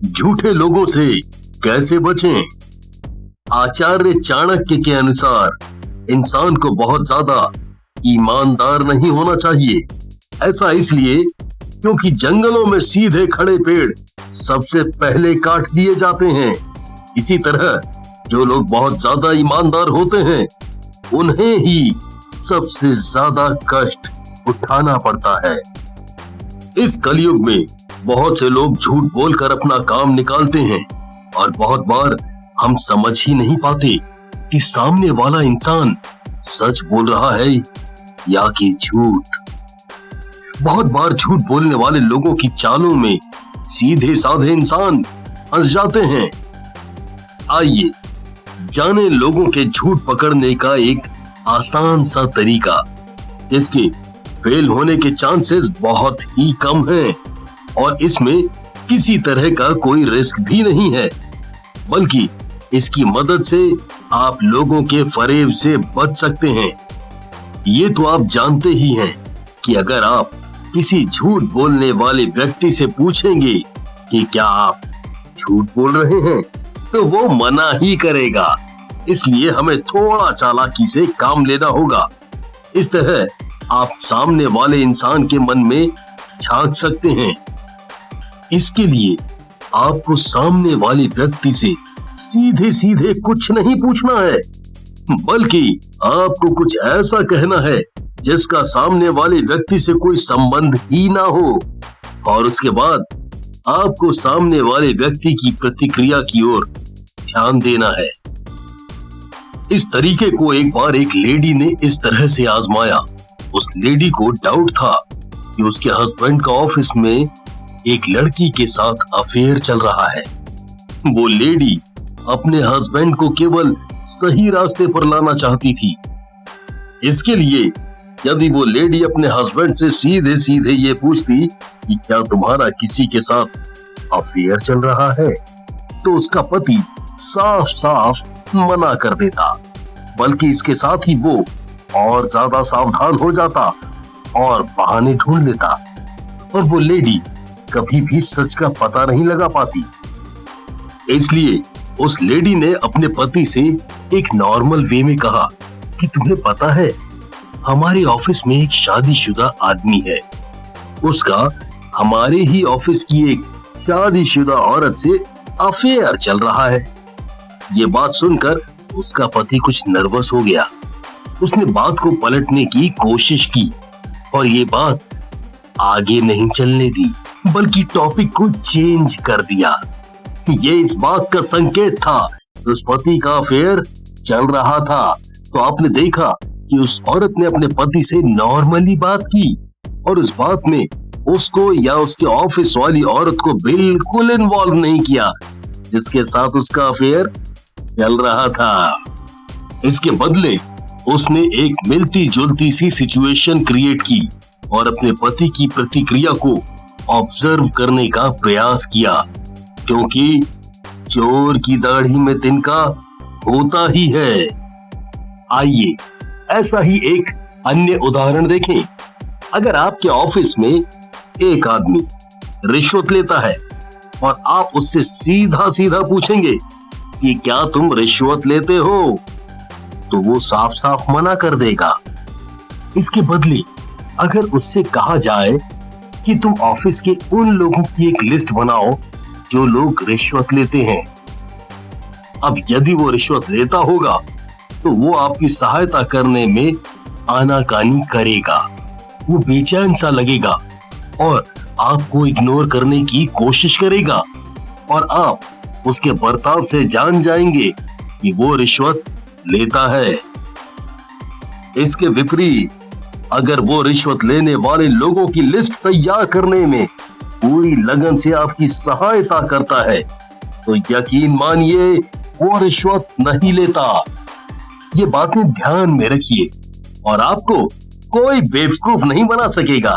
झूठे लोगों से कैसे बचें? आचार्य चाणक्य के अनुसार इंसान को बहुत ज्यादा ईमानदार नहीं होना चाहिए। ऐसा इसलिए क्योंकि जंगलों में सीधे खड़े पेड़ सबसे पहले काट दिए जाते हैं। इसी तरह जो लोग बहुत ज्यादा ईमानदार होते हैं उन्हें ही सबसे ज्यादा कष्ट उठाना पड़ता है। इस कलयुग में बहुत से लोग झूठ बोलकर अपना काम निकालते हैं और बहुत बार हम समझ ही नहीं पाते कि सामने वाला इंसान सच बोल रहा है या कि झूठ। बहुत बार झूठ बोलने वाले लोगों की चालों में सीधे साधे इंसान फंस जाते हैं। आइए जाने लोगों के झूठ पकड़ने का एक आसान सा तरीका जिसके फेल होने के चांसेस बहुत ही कम हैं और इसमें किसी तरह का कोई रिस्क भी नहीं है, बल्कि इसकी मदद से आप लोगों के फरेब से बच सकते हैं। ये तो आप जानते ही हैं कि अगर आप किसी झूठ बोलने वाले व्यक्ति से पूछेंगे कि क्या आप झूठ बोल रहे हैं तो वो मना ही करेगा। इसलिए हमें थोड़ा चालाकी से काम लेना होगा। इस तरह आप सामने वाले इंसान के मन में झांक सकते हैं। इसके लिए आपको सामने वाले व्यक्ति से सीधे सीधे कुछ नहीं पूछना है, बल्कि आपको कुछ ऐसा कहना है जिसका सामने वाले व्यक्ति से कोई संबंध ही ना हो और उसके बाद आपको सामने वाले व्यक्ति की प्रतिक्रिया की ओर ध्यान देना है। इस तरीके को एक बार एक लेडी ने इस तरह से आजमाया। उस लेडी को डाउट था कि उसके हस्बैंड का ऑफिस में एक लड़की के साथ अफेयर चल रहा है। वो लेडी अपने हस्बैंड को केवल सही रास्ते पर लाना चाहती थी। इसके लिए यदि वो लेडी अपने हस्बैंड से सीधे सीधे ये पूछती कि क्या तुम्हारा किसी के साथ अफेयर चल रहा है, तो उसका पति साफ साफ मना कर देता। बल्कि इसके साथ ही वो और ज्यादा सावधान हो जाता और बहाने ढूंढ लेता और वो लेडी कभी भी सच का पता नहीं लगा पाती। इसलिए उस लेडी ने अपने पति से एक नॉर्मल वे में कहा कि तुम्हें पता है हमारे ऑफिस में एक शादीशुदा आदमी है, उसका हमारे ही ऑफिस की एक शादीशुदा औरत से अफेयर चल रहा है। ये बात सुनकर उसका पति कुछ नर्वस हो गया। उसने बात को पलटने की कोशिश की और ये बात आगे नहीं चलने दी, बल्कि टॉपिक को चेंज कर दिया। ये इस बात का संकेत था कि उस पति का अफेयर चल रहा था। तो आपने देखा कि उस औरत ने अपने पति से नॉर्मली बात की और उस बात में उसको या उसके ऑफिस वाली औरत को बिल्कुल इन्वॉल्व नहीं किया जिसके साथ उसका अफेयर चल रहा था। इसके बदले उसने एक मिलती जुलती सी सिचुएशन क्रिएट की और अपने पति की प्रतिक्रिया को ऑब्जर्व करने का प्रयास किया, क्योंकि चोर की दाढ़ी में तिनका होता ही है। आइए ऐसा ही एक अन्य उदाहरण देखें। अगर आपके ऑफिस में एक आदमी रिश्वत लेता है और आप उससे सीधा सीधा पूछेंगे कि क्या तुम रिश्वत लेते हो, तो वो साफ साफ मना कर देगा। इसके बदले अगर उससे कहा जाए कि तुम ऑफिस के उन लोगों की एक लिस्ट बनाओ जो लोग रिश्वत लेते हैं, अब यदि वो रिश्वत लेता होगा तो वो आपकी सहायता करने में आनाकानी करेगा। वो बेचैन सा लगेगा और आपको इग्नोर करने की कोशिश करेगा और आप उसके बर्ताव से जान जाएंगे कि वो रिश्वत लेता है। इसके विपरीत अगर वो रिश्वत लेने वाले लोगों की लिस्ट तैयार करने में पूरी लगन से आपकी सहायता करता है, तो यकीन मानिए वो रिश्वत नहीं लेता। ये बातें ध्यान में रखिए और आपको कोई बेवकूफ नहीं बना सकेगा।